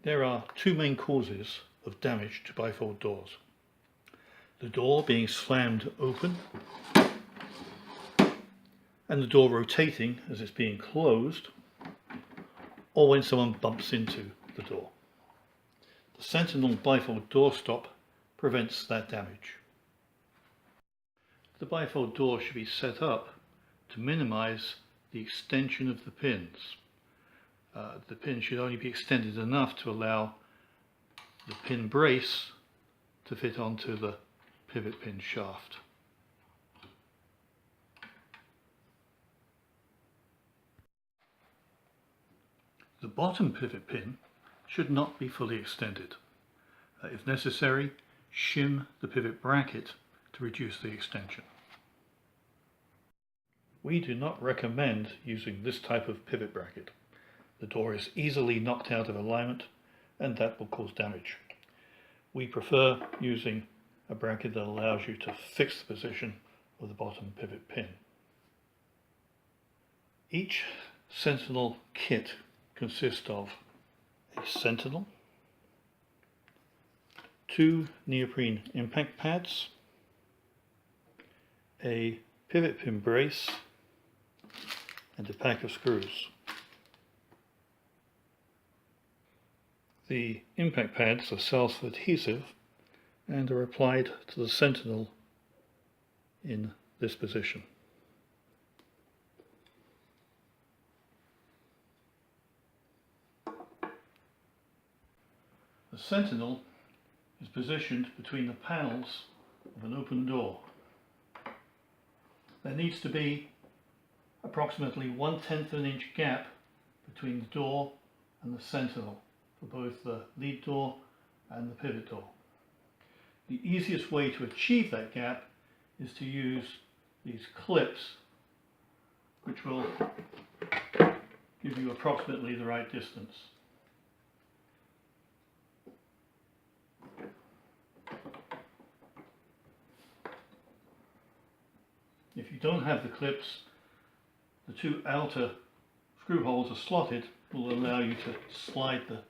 There are two main causes of damage to bifold doors. The door being slammed open and the door rotating as it's being closed, or when someone bumps into the door. The Sentinel Bifold Door Stop prevents that damage. The bifold door should be set up to minimize the extension of the pins. The pin should only be extended enough to allow the pin brace to fit onto the pivot pin shaft. The bottom pivot pin should not be fully extended. If necessary, shim the pivot bracket to reduce the extension. We do not recommend using this type of pivot bracket. The door is easily knocked out of alignment and that will cause damage. We prefer using a bracket that allows you to fix the position of the bottom pivot pin. Each Sentinel kit consists of a Sentinel, 2 neoprene impact pads, a pivot pin brace, and a pack of screws. The impact pads are self-adhesive and are applied to the Sentinel in this position. The Sentinel is positioned between the panels of an open door. There needs to be approximately 1/10 of an inch gap between the door and the Sentinel for both the lead door and the pivot door. The easiest way to achieve that gap is to use these clips, which will give you approximately the right distance. If you don't have the clips, the 2 outer screw holes are slotted, will allow you to slide the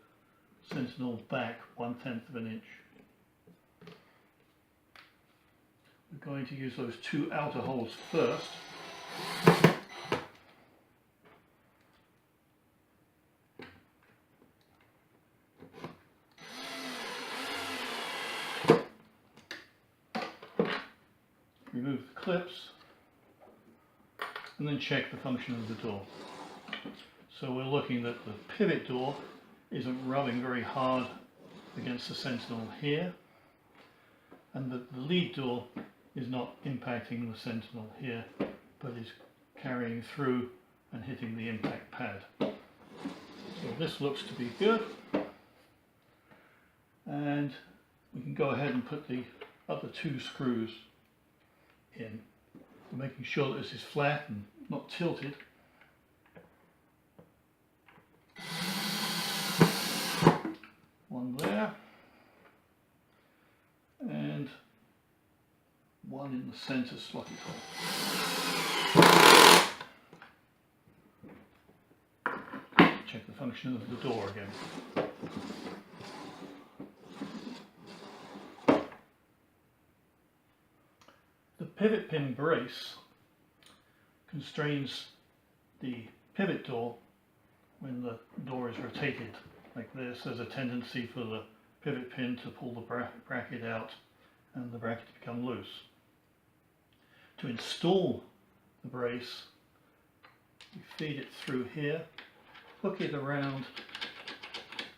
Sentinel back 1/10 of an inch. We're going to use those 2 outer holes first. Remove the clips and then check the function of the door. So we're looking that the pivot door isn't rubbing very hard against the Sentinel here, and that the lead door is not impacting the Sentinel here, but is carrying through and hitting the impact pad. So this looks to be good, and we can go ahead and put the other 2 screws in. We're making sure that this is flat and not tilted. One there, and one in the center slotted hole. Check the function of the door again. The pivot pin brace constrains the pivot door when the door is rotated like this. There's a tendency for the pivot pin to pull the bracket out and the bracket to become loose. To install the brace, you feed it through here, hook it around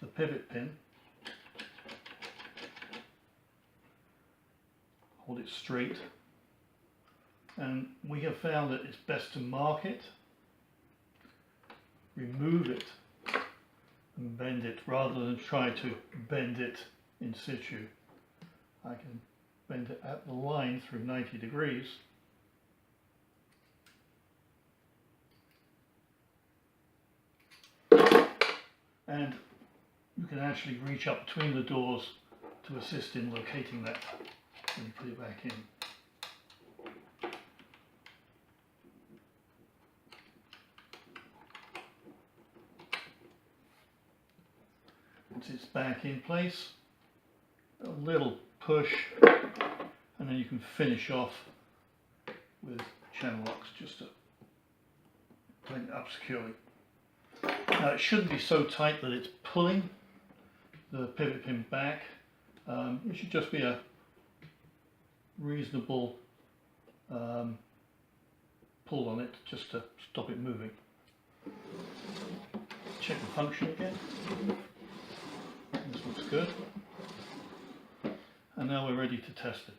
the pivot pin, hold it straight, and we have found that it's best to mark it, remove it, and bend it rather than try to bend it in situ. I can bend it at the line through 90 degrees. And you can actually reach up between the doors to assist in locating that when you put it back in. once it's back in place, a little push, and then you can finish off with channel locks just to tighten it up securely. Now it shouldn't be so tight that it's pulling the pivot pin back. It should just be a reasonable pull on it just to stop it moving. Check the function again. This looks good. And now we're ready to test it.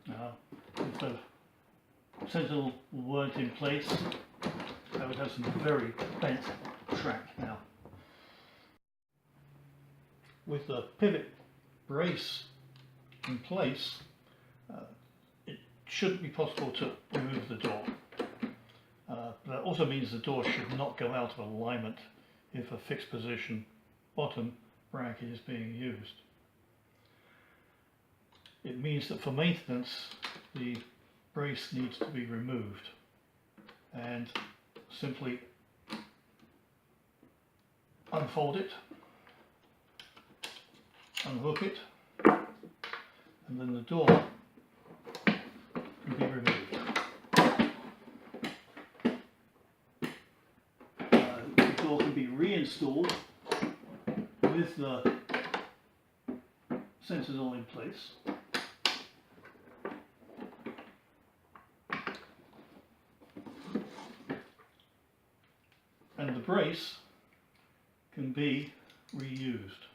Now, if the Sentinel weren't in place, I would have some very bent track now. With the pivot brace in place, it should be possible to remove the door. But that also means the door should not go out of alignment if a fixed position bottom bracket is being used. It means that for maintenance the brace needs to be removed, and simply unfold it, unhook it, and then the door can be removed. The door can be reinstalled with the Sentinel in place. And the brace can be reused.